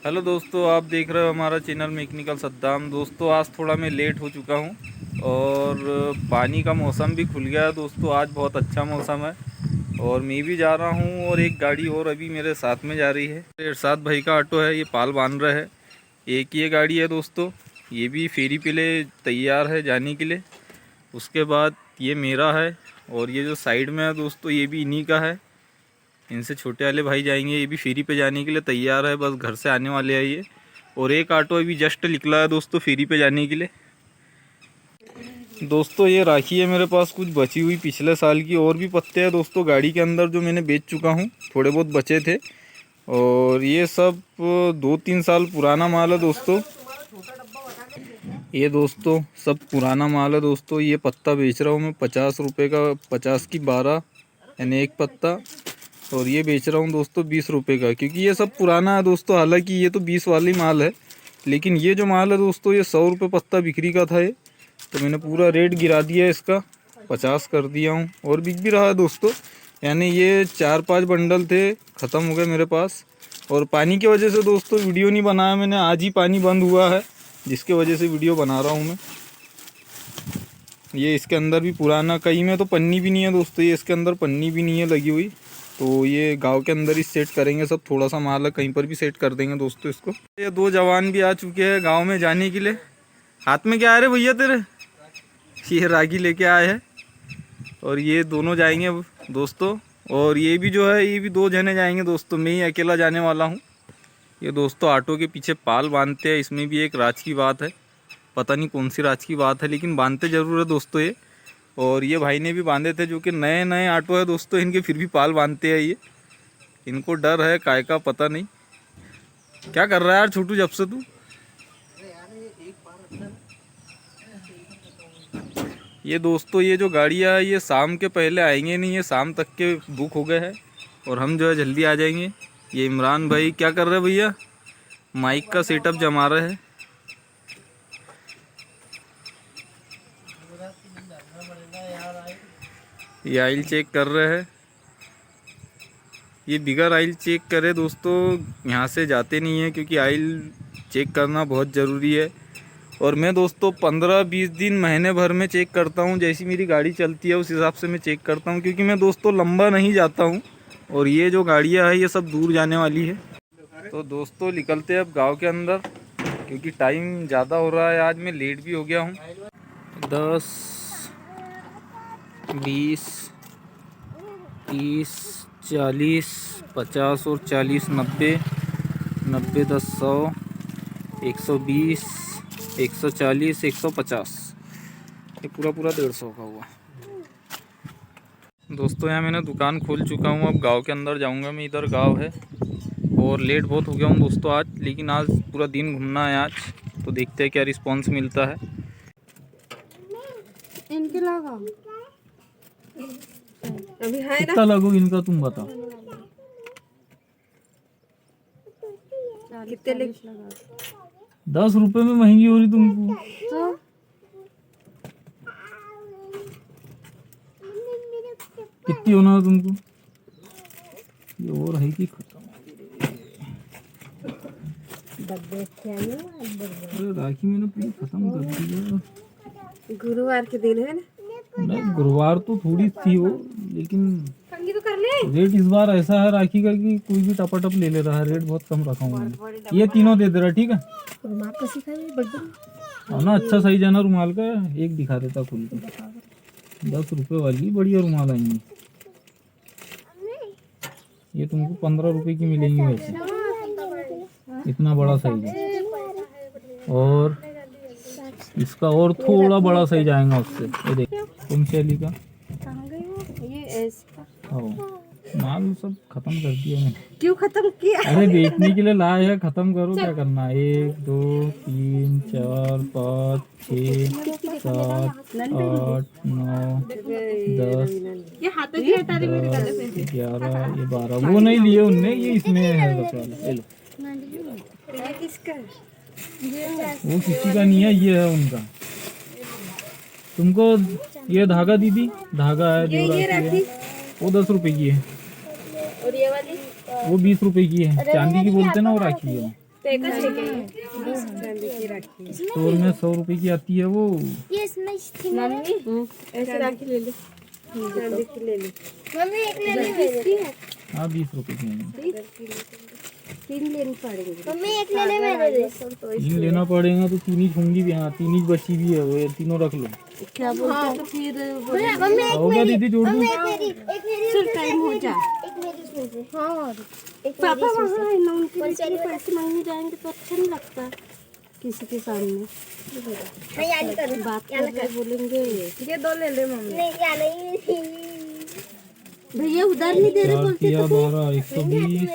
Hello दोस्तों, आप देख रहे हो हमारा चैनल मैकेनिकल सद्दाम। दोस्तों आज थोड़ा मैं लेट हो चुका हूं और पानी का मौसम भी खुल गया है। दोस्तों आज बहुत अच्छा मौसम है और मैं भी जा रहा हूं और एक गाड़ी और अभी मेरे साथ में जा रही है। इरशाद भाई का ऑटो है, ये पाल बांध रहा है। एक ये गाड़ी है दोस्तों, ये भी फेरी पे ले तैयार है जाने के लिए। उसके बाद ये मेरा है और ये जो साइड में है दोस्तों ये भी इन्हीं का है। इनसे छोटे वाले भाई जाएंगे, ये भी फेरी पे जाने के लिए तैयार है, बस घर से आने वाले हैं ये। और एक ऑटो अभी जस्ट निकला है दोस्तों फेरी पे जाने के लिए। दोस्तों ये राखी है मेरे पास कुछ बची हुई पिछले साल की, और भी पत्ते हैं दोस्तों गाड़ी के अंदर जो मैंने बेच चुका हूँ, थोड़े बहुत बचे थे। और ये सब 2-3 साल पुराना माल है दोस्तों। ये दोस्तों सब पुराना माल है दोस्तों। ये पत्ता बेच रहा हूँ मैं 50 रुपये का, 50 की 12 यानी एक पत्ता। और ये बेच रहा हूँ दोस्तों 20 रुपये का, क्योंकि ये सब पुराना है दोस्तों। हालांकि ये तो 20 वाली माल है, लेकिन ये जो माल है दोस्तों ये 100 रुपये पत्ता बिक्री का था ये। तो मैंने पूरा रेट गिरा दिया इसका, 50 कर दिया हूँ। और बिक भी रहा है दोस्तों, यानी ये 4-5 बंडल थे, ख़त्म हो गए मेरे पास। और पानी की वजह से दोस्तों वीडियो नहीं बनाया मैंने, आज ही पानी बंद हुआ है जिसके वजह से वीडियो बना रहा हूँ मैं। ये इसके अंदर भी पुराना, कहीं में तो पन्नी भी नहीं है दोस्तों, ये इसके अंदर पन्नी भी नहीं है लगी हुई। तो ये गांव के अंदर ही सेट करेंगे सब, थोड़ा सा माल है कहीं पर भी सेट कर देंगे दोस्तों इसको। ये 2 जवान भी आ चुके हैं गांव में जाने के लिए। हाथ में क्या आ रहे भैया तेरे? ये रागी लेके आए हैं और ये दोनों जाएंगे दोस्तों। और ये भी जो है ये भी 2 जने जाएंगे दोस्तों, मैं ही अकेला जाने वाला हूँ। ये दोस्तों ऑटो के पीछे पाल बांधते हैं, इसमें भी एक राज की बात है, पता नहीं कौन सी राज की बात है, लेकिन बांधते ज़रूर है दोस्तों ये। और ये भाई ने भी बांधे थे, जो कि नए नए ऑटो है दोस्तों इनके, फिर भी पाल बांधते हैं ये। इनको डर है काय का पता नहीं। क्या कर रहा है यार छोटू जब से तू? ये दोस्तों ये जो गाड़ियाँ है ये शाम के पहले आएंगे नहीं, ये शाम तक के बुक हो गए हैं और हम जो है जल्दी आ जाएंगे। ये इमरान भाई क्या कर रहे हैं भैया? माइक का सेटअप जमा रहे हैं। ये आइल चेक कर रहे हैं। ये बिगर आइल चेक करे दोस्तों यहाँ से जाते नहीं है, क्योंकि आइल चेक करना बहुत ज़रूरी है। और मैं दोस्तों 15-20 दिन महीने भर में चेक करता हूँ, जैसी मेरी गाड़ी चलती है उस हिसाब से मैं चेक करता हूँ, क्योंकि मैं दोस्तों लंबा नहीं जाता हूँ। और ये जो गाड़ियाँ हैं ये सब दूर जाने वाली है। तो दोस्तों निकलते हैं अब गाँव के अंदर, क्योंकि टाइम ज़्यादा हो रहा है, आज मैं लेट भी हो गया हूँ। 10, 20, 30, 40, 50 और 40, 90, 90, 10, 100, 120, 140, 150, ये पूरा 150 का हुआ दोस्तों। यहाँ मैंने दुकान खोल चुका हूँ, अब गांव के अंदर जाऊँगा मैं। इधर गांव है और लेट बहुत हो गया हूँ दोस्तों आज, लेकिन आज पूरा दिन घूमना है आज, तो देखते हैं क्या रिस्पांस मिलता है। इनके लगाओ अभी है कितना लगो इनका तुम बताओ? कितने लगा? 10 रुपए में महंगी हो रही तुमको तो कितनी होना है तुमको? ये और है कि खत्म? अरे राखी मैंने पूरी खत्म कर दी है। गुरुवार के दिन है ना? नहीं गुरुवार तो थोड़ी थी वो, लेकिन तो कर ले। रेट इस बार ऐसा है राखी का कि कोई भी टपाटप ले ले रहा है, रेट बहुत कम रखा हूँ मैंने। ये तीनों दे दे रहा, ठीक है? और ना अच्छा साइज है ना रुमाल का, एक दिखा देता खुल के। 10 रुपये वाली बढ़िया रुमाल आएंगी, ये तुमको 15 रुपए की मिलेंगी वैसे, इतना बड़ा साइज है। और इसका और थोड़ा बड़ा साइज आएगा उससे, ये देख तुम शैली का। हाँ माल सब खत्म कर दिया मैंने। क्यों खत्म किया? अरे बेचने के लिए लाया है, खत्म करो, क्या करना है? 1, 2, 3, 4, 5, 6, 7, 8, 9, 10, 11, ये 12 वो नहीं लिए उनने, ये इसमें है ले लो। वो किसी का नहीं है, ये है उनका। तुमको ये धागा दीदी, धागा है देवराती है, वो 10 रुपए की है। और ये वाली वो 20 रुपए की है, चांदी की बोलते ना वो राखी है। चांदी की राखी स्टोर में 100 रुपए की आती है वो। ये इसमें थी मेरे। ऐसे राखी ले ले, चांदी की ले ले। मम्मी एक ले ली मेरे। हाँ 20 रुपए की है। 3 लेनी पड़ेंगे। मम्मी एक ले ले मेरे लिए। 3 लेना पड़ेगा तो 3 ही होंगी भी। हाँ 3 ही बची भी है वो, ये तीनों रख लो। क्या बोलते तो फिर मम्मी एक होगा दीदी जोड़ दो। एक मेरी चल टाइम हो जा। एक मेरी इसमें से। हाँ एक पापा वहाँ है ना, उनके लिए पैसे मांगने जाएंगे तो अच्छा नहीं लगता किसी के सामने। मैं याद करूँ। बात कर रहे बोलेंगे ये 2 ले ले मम्मी। नहीं याद नहीं। भैया उधार नहीं दे रहे बोलते या 12, 120,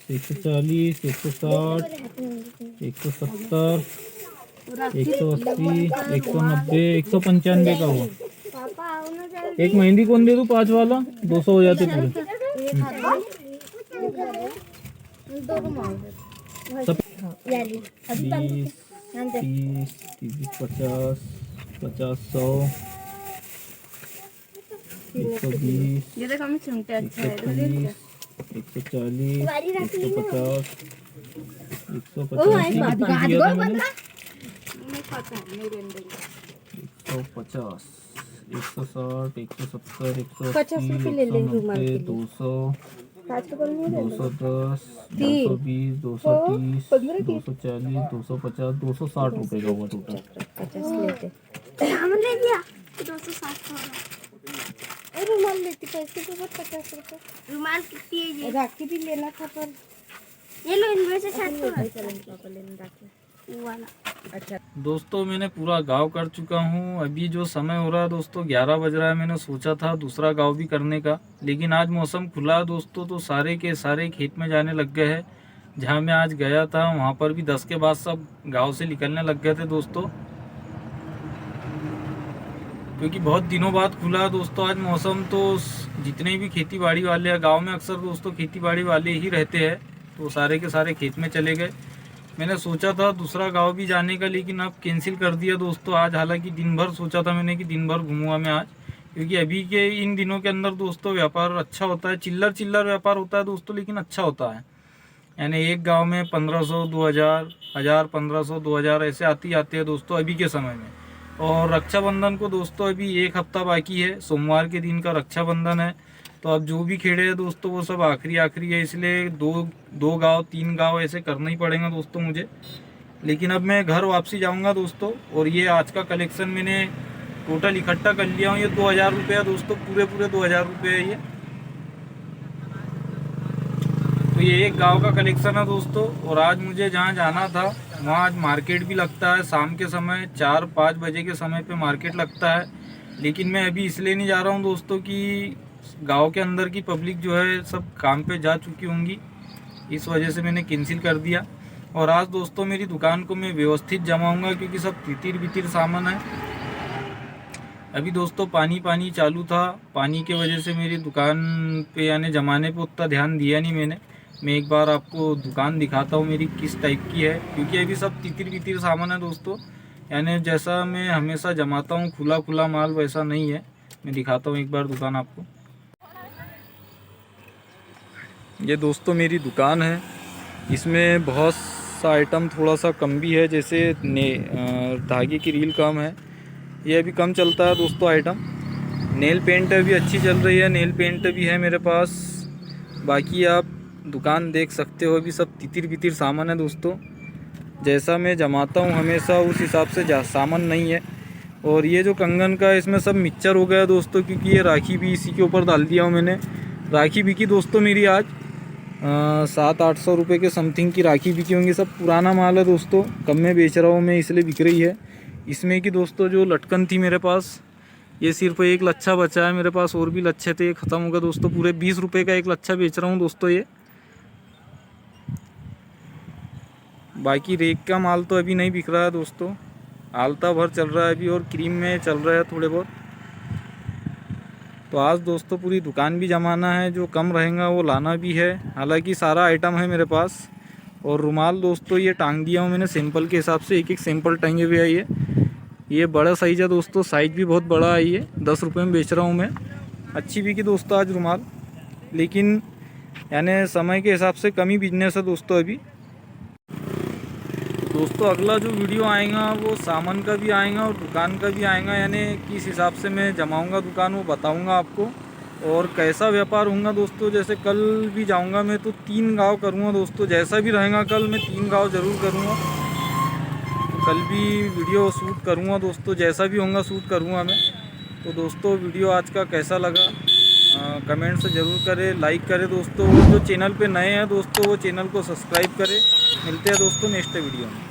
140, 160, 170, 180, 190, 195 का हुआ। पापा आओ ना जल्दी। एक मेहंदी कौन दे दूं 5 वाला? 200 हो जाते पूरे। दो को मार सब याली 20, 30, 50, 50, 100, 120, ये देखो हमें चुनते अच्छा है 130, 140, वाली रख ली 150, 150 दिया था मैंने। 150, 160, 170, 180, 190, 200, 210, 220, 230, 240, 250, 260 रुपए का हुआ टोटल। 50 लेते। हमने ले लिया 260 का। रुमाल लेती पैसे के बाद 50 रुपए। रुमाल कितनी है ये? राखी भी लेना था पर ये लो इनमें से 60 का। पापा लेने राखी वो वाला। अच्छा दोस्तों मैंने पूरा गांव कर चुका हूं। अभी जो समय हो रहा है दोस्तों 11 बज रहा है। मैंने सोचा था दूसरा गांव भी करने का, लेकिन आज मौसम खुला दोस्तों तो सारे के सारे खेत में जाने लग गए हैं। जहां मैं आज गया था वहां पर भी 10 के बाद सब गांव से निकलने लग गए थे दोस्तों, क्योंकि बहुत दिनों बाद खुला दोस्तों आज मौसम। तो जितने भी खेती बाड़ी वाले हैं गाँव में, अक्सर दोस्तों खेती बाड़ी वाले ही रहते हैं, तो सारे के सारे खेत में चले गए। मैंने सोचा था दूसरा गांव भी जाने का, लेकिन अब कैंसिल कर दिया दोस्तों। आज हालांकि दिन भर सोचा था मैंने कि दिन भर घूमूंगा मैं आज, क्योंकि अभी के इन दिनों के अंदर दोस्तों व्यापार अच्छा होता है, चिल्लर चिल्लर व्यापार होता है दोस्तों, लेकिन अच्छा होता है। यानी एक गांव में 1500, 2000, 1000, 1500, 2000 ऐसे आती आते हैं दोस्तों अभी के समय में। और रक्षाबंधन को दोस्तों अभी 1 हफ्ता बाकी है, सोमवार के दिन का रक्षाबंधन है। तो अब जो भी खेड़े हैं दोस्तों वो सब आखिरी है, इसलिए दो गांव 3 गांव ऐसे करना ही पड़ेगा दोस्तों मुझे। लेकिन अब मैं घर वापसी जाऊंगा दोस्तों। और ये आज का कलेक्शन मैंने टोटल इकट्ठा कर लिया हूँ। ये 2000 रुपये है दोस्तों, पूरे 2000 रुपये है ये। तो ये एक गांव का कलेक्शन है दोस्तों। और आज मुझे जहाँ जाना था वहाँ आज मार्केट भी लगता है शाम के समय, 4-5 बजे के समय पे मार्केट लगता है। लेकिन मैं अभी इसलिए नहीं जा रहा हूँ दोस्तों कि गांव के अंदर की पब्लिक जो है सब काम पे जा चुकी होंगी, इस वजह से मैंने कैंसिल कर दिया। और आज दोस्तों मेरी दुकान को मैं व्यवस्थित जमाऊंगा, क्योंकि सब तितिर सामान है। अभी दोस्तों पानी चालू था, पानी के वजह से मेरी दुकान पे यानी जमाने पे उतना ध्यान दिया नहीं मैंने। मैं एक बार आपको दुकान दिखाता हूँ मेरी किस टाइप की है, क्योंकि अभी सब तितिर सामान है दोस्तों। यानी जैसा मैं हमेशा जमाता हूँ खुला माल, वैसा नहीं है। मैं दिखाता हूँ एक बार दुकान आपको। ये दोस्तों मेरी दुकान है, इसमें बहुत सा आइटम थोड़ा सा कम भी है, जैसे धागे की रील कम है, ये अभी कम चलता है दोस्तों आइटम। नेल पेंट अभी अच्छी चल रही है, नेल पेंट भी है मेरे पास। बाकी आप दुकान देख सकते हो, अभी सब तितिर सामान है दोस्तों। जैसा मैं जमाता हूँ हमेशा उस हिसाब से सामान नहीं है। और ये जो कंगन का इसमें सब मिक्सचर हो गया दोस्तों, क्योंकि ये राखी भी इसी के ऊपर डाल दिया हूँ मैंने। राखी बिकी दोस्तों मेरी आज 700-800 रुपये के समथिंग की राखी बिकी होंगी। सब पुराना माल है दोस्तों, कम में बेच रहा हूँ मैं इसलिए बिक रही है। इसमें कि दोस्तों जो लटकन थी मेरे पास, ये सिर्फ एक लच्छा बचा है मेरे पास, और भी लच्छे थे, ये ख़त्म हो गया दोस्तों। पूरे 20 रुपये का एक लच्छा बेच रहा हूँ दोस्तों ये। बाकी रेक का माल तो अभी नहीं बिक रहा है दोस्तों, आलता भर चल रहा है अभी, और क्रीम में चल रहा है थोड़े बहुत। तो आज दोस्तों पूरी दुकान भी जमाना है, जो कम रहेगा वो लाना भी है। हालांकि सारा आइटम है मेरे पास। और रुमाल दोस्तों ये टांग दिया हूँ मैंने सैंपल के हिसाब से, एक सैंपल टांगे हुए है ये बड़ा साइज़ है दोस्तों, साइज़ भी बहुत बड़ा है ये। 10 रुपये में बेच रहा हूँ मैं। अच्छी बिकी दोस्तों आज रुमाल, लेकिन यानी समय के हिसाब से कम ही बिजनेस है दोस्तों अभी। दोस्तों अगला जो वीडियो आएगा वो सामान का भी आएगा और दुकान का भी आएगा, यानी किस हिसाब से मैं जमाऊंगा दुकान वो बताऊंगा आपको, और कैसा व्यापार होगा दोस्तों। जैसे कल भी जाऊंगा मैं तो 3 गांव करूंगा दोस्तों, जैसा भी रहेगा कल मैं 3 गांव ज़रूर करूंगा। तो कल भी वीडियो शूट करूंगा दोस्तों, जैसा भी होगा शूट करूंगा मैं। तो दोस्तों वीडियो आज का कैसा लगा कमेंट से ज़रूर करें, लाइक करें दोस्तों। जो चैनल पे नए हैं दोस्तों वो चैनल को सब्सक्राइब करें। मिलते हैं दोस्तों नेक्स्ट वीडियो में।